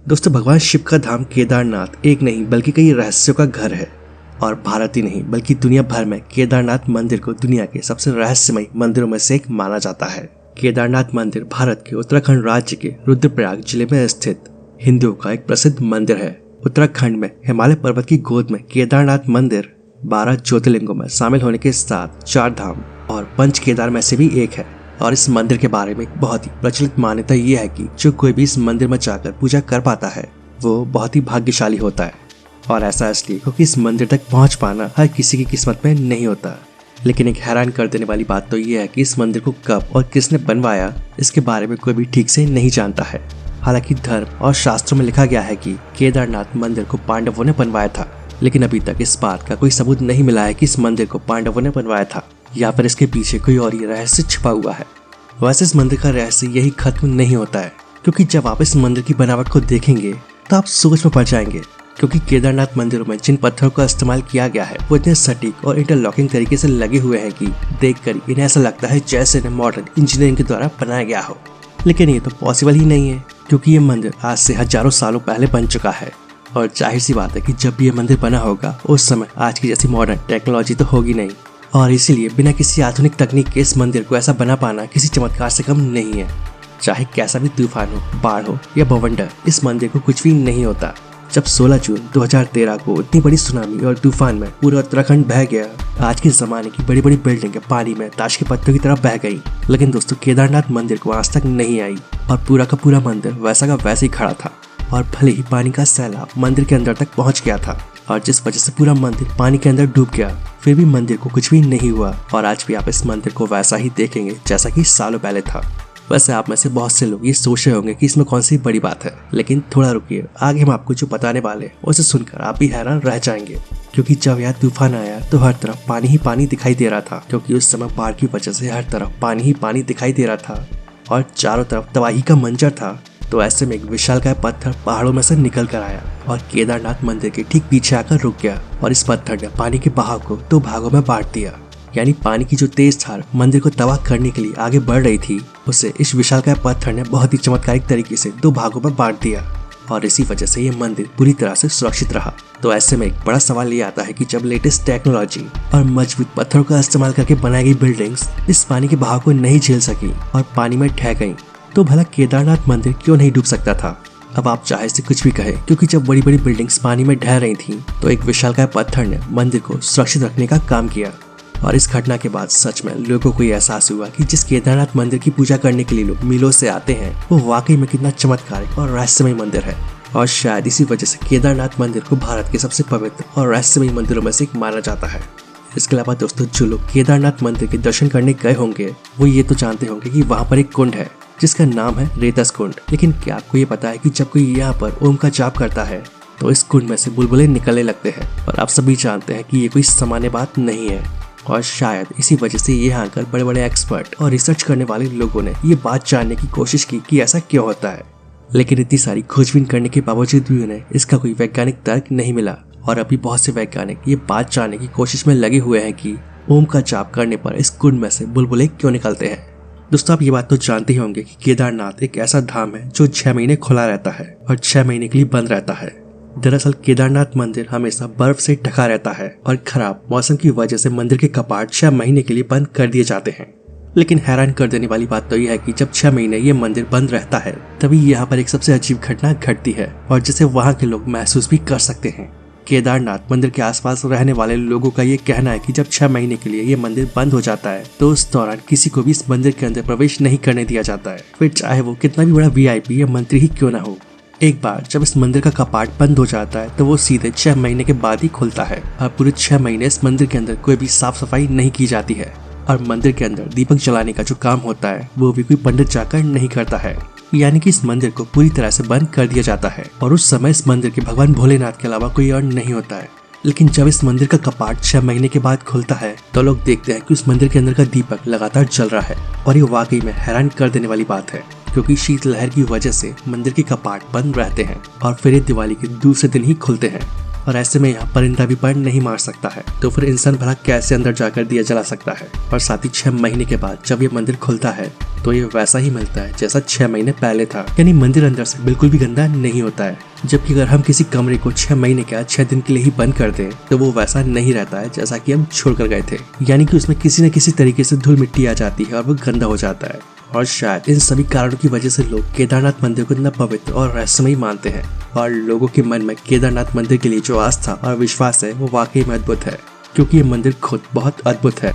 दोस्तों, भगवान शिव का धाम केदारनाथ एक नहीं बल्कि कई रहस्यों का घर है और भारत ही नहीं बल्कि दुनिया भर में केदारनाथ मंदिर को दुनिया के सबसे रहस्यमय मंदिरों में से एक माना जाता है। केदारनाथ मंदिर भारत के उत्तराखंड राज्य के रुद्रप्रयाग जिले में स्थित हिंदुओं का एक प्रसिद्ध मंदिर है। उत्तराखंड में हिमालय पर्वत की गोद में केदारनाथ मंदिर 12 ज्योतिर्लिंगों में शामिल होने के साथ 4 धाम और पंच केदार में से भी एक है। और इस मंदिर के बारे में एक बहुत ही प्रचलित मान्यता यह है कि जो कोई भी इस मंदिर में जाकर पूजा कर पाता है वो बहुत ही भाग्यशाली होता है। और ऐसा इसलिए क्योंकि इस मंदिर तक पहुंच पाना हर किसी की किस्मत में नहीं होता। लेकिन एक हैरान कर देने वाली बात तो यह है कि इस मंदिर को कब और किसने बनवाया इसके बारे में कोई भी ठीक से नहीं जानता है। हालांकि धर्म और शास्त्रों में लिखा गया है कि केदारनाथ मंदिर को पांडवों ने बनवाया था, लेकिन अभी तक इस बात का कोई सबूत नहीं मिला है कि इस मंदिर को पांडवों ने बनवाया था या फिर इसके पीछे कोई और ही रहस्य छिपा हुआ है। वैसे इस मंदिर का रहस्य यही खत्म नहीं होता है, क्योंकि जब आप इस मंदिर की बनावट को देखेंगे तो आप सोच में पड़ जाएंगे। क्योंकि केदारनाथ मंदिरों में जिन पत्थरों का इस्तेमाल किया गया है वो इतने सटीक और इंटरलॉकिंग तरीके से लगे हुए हैं कि देखकर इन्हें ऐसा लगता है जैसे इन्हें मॉडर्न इंजीनियरिंग के द्वारा बनाया गया हो। लेकिन ये तो पॉसिबल ही नहीं है, क्योंकि ये मंदिर आज से हजारों सालों पहले बन चुका है। और जाहिर सी बात है कि जब भी ये मंदिर बना होगा उस समय आज की जैसी मॉडर्न टेक्नोलॉजी तो होगी नहीं, और इसीलिए बिना किसी आधुनिक तकनीक के इस मंदिर को ऐसा बना पाना किसी चमत्कार से कम नहीं है। चाहे कैसा भी तूफान हो, बाढ़ हो या बवंडर, इस मंदिर को कुछ भी नहीं होता। जब 16 जून 2013 को इतनी बड़ी सुनामी और तूफान में पूरा उत्तराखंड बह गया, आज के जमाने की बड़ी बड़ी बिल्डिंगें पानी में ताश के पत्तों की तरह बह गई, लेकिन दोस्तों केदारनाथ मंदिर को आज तक नहीं आई और पूरा का पूरा मंदिर वैसा का वैसे ही खड़ा था। और भले ही पानी का सैलाब मंदिर के अंदर तक पहुंच गया था और जिस वजह से पूरा मंदिर पानी के अंदर डूब गया, फिर भी मंदिर को कुछ भी नहीं हुआ और आज भी आप इस मंदिर को वैसा ही देखेंगे जैसा कि सालों पहले था। वैसे आप में से बहुत से लोग ये सोच रहे होंगे कि इसमें कौन सी बड़ी बात है, लेकिन थोड़ा रुकिए, आगे हम आपको जो बताने वाले उसे सुनकर आप भी हैरान रह जाएंगे। क्योंकि जब यह तूफान आया तो हर तरफ पानी ही पानी दिखाई दे रहा था, क्योंकि उस समय बाढ़ की वजह से हर तरफ पानी ही पानी दिखाई दे रहा था और चारों तरफ तबाही का मंजर था। तो ऐसे में एक विशालकाय पत्थर पहाड़ों में से निकल कर आया और केदारनाथ मंदिर के ठीक पीछे आकर रुक गया और इस पत्थर ने पानी के बहाव को 2 भागों में बांट दिया। यानी पानी की जो तेज धार मंदिर को तबाह करने के लिए आगे बढ़ रही थी, उसे इस विशालकाय पत्थर ने बहुत ही चमत्कारिक तरीके से 2 भागों में बांट दिया और इसी वजह से ये मंदिर पूरी तरह से सुरक्षित रहा। तो ऐसे में एक बड़ा सवाल ये आता है कि जब लेटेस्ट टेक्नोलॉजी और मजबूत पत्थरों का इस्तेमाल करके बनाई गई बिल्डिंग्स इस पानी के बहाव को नहीं झेल सकी और पानी में ढह गई, तो भला केदारनाथ मंदिर क्यों नहीं डूब सकता था। अब आप चाहे से कुछ भी कहे, क्योंकि जब बड़ी बड़ी बिल्डिंग्स पानी में ढह रही थी तो एक विशालकाय पत्थर ने मंदिर को सुरक्षित रखने का काम किया। और इस घटना के बाद सच में लोगों को ये एहसास हुआ कि जिस केदारनाथ मंदिर की पूजा करने के लिए लोग मीलों से आते हैं वो वाकई में कितना चमत्कारिक और रहस्यमय मंदिर है। और शायद इसी वजह से केदारनाथ मंदिर को भारत के सबसे पवित्र और रहस्यमय मंदिरों में से एक माना जाता है। इसके अलावा दोस्तों, जो लोग केदारनाथ मंदिर के दर्शन करने गए होंगे वो ये तो जानते होंगे कि वहाँ पर एक कुंड है जिसका नाम है रेतस कुंड। लेकिन क्या आपको ये पता है कि जब कोई यहाँ पर ओम का जाप करता है तो इस कुंड में से बुलबुले निकलने लगते हैं। और आप सभी जानते हैं कि ये कोई सामान्य बात नहीं है और शायद इसी वजह से यहाँ आकर बड़े बड़े एक्सपर्ट और रिसर्च करने वाले लोगों ने ये बात जानने की कोशिश की कि ऐसा क्यों होता है। लेकिन इतनी सारी खोजबीन करने के बावजूद भी उन्हें इसका कोई वैज्ञानिक तर्क नहीं मिला और अभी बहुत से वैज्ञानिक ये बात जानने की कोशिश में लगे हुए हैं कि ओम का जाप करने पर इस कुंड में से बुलबुले क्यों निकलते हैं। दोस्तों, आप ये बात तो जानते ही होंगे कि केदारनाथ एक ऐसा धाम है जो 6 महीने खुला रहता है और 6 महीने के लिए बंद रहता है। दरअसल केदारनाथ मंदिर हमेशा बर्फ से ढका रहता है और खराब मौसम की वजह से मंदिर के कपाट 6 महीने के लिए बंद कर दिए जाते हैं। लेकिन हैरान कर देने वाली बात तो यह है कि जब 6 महीने ये मंदिर बंद रहता है तभी यहाँ पर एक सबसे अजीब घटना घटती है और जिसे वहाँ के लोग महसूस भी कर सकते हैं। केदारनाथ मंदिर के आसपास रहने वाले लोगों का ये कहना है कि जब 6 महीने के लिए ये मंदिर बंद हो जाता है तो उस दौरान किसी को भी इस मंदिर के अंदर प्रवेश नहीं करने दिया जाता है, फिर चाहे वो कितना भी बड़ा VIP या मंत्री ही क्यों ना हो। एक बार जब इस मंदिर का कपाट बंद हो जाता है तो वो सीधे 6 महीने के बाद ही खुलता है और पूरे 6 महीने इस मंदिर के अंदर कोई भी साफ सफाई नहीं की जाती है और मंदिर के अंदर दीपक जलाने का जो काम होता है वो भी कोई पंडित जाकर नहीं करता है। यानी कि इस मंदिर को पूरी तरह से बंद कर दिया जाता है और उस समय इस मंदिर के भगवान भोलेनाथ के अलावा कोई और नहीं होता है। लेकिन जब इस मंदिर का कपाट 6 महीने के बाद खुलता है तो लोग देखते हैं कि उस मंदिर के अंदर का दीपक लगातार जल रहा है और ये वाकई में हैरान कर देने वाली बात है, क्योंकि शीतलहर की वजह से मंदिर के कपाट बंद रहते हैं और फिर ये दिवाली के दूसरे दिन ही खुलते हैं। और ऐसे में यहाँ परिंदा भी पैर नहीं मार सकता है, तो फिर इंसान भला कैसे अंदर जाकर दिया जला सकता है। और साथ ही 6 महीने के बाद जब ये मंदिर खुलता है तो ये वैसा ही मिलता है जैसा 6 महीने पहले था, यानी मंदिर अंदर से बिल्कुल भी गंदा नहीं होता है। जबकि अगर हम किसी कमरे को 6 महीने का 6 दिन के लिए ही बंद कर दें तो वो वैसा नहीं रहता है जैसा कि हम छोड़कर गए थे, यानी कि उसमें किसी न किसी तरीके से धूल मिट्टी आ जाती है और वो गंदा हो जाता है। और शायद इन सभी कारणों की वजह से लोग केदारनाथ मंदिर को इतना पवित्र और रहस्यमयी मानते हैं, और लोगों के मन में केदारनाथ मंदिर के लिए जो आस्था और विश्वास है वो वाकई में अद्भुत है, क्योंकि ये मंदिर खुद बहुत अद्भुत है।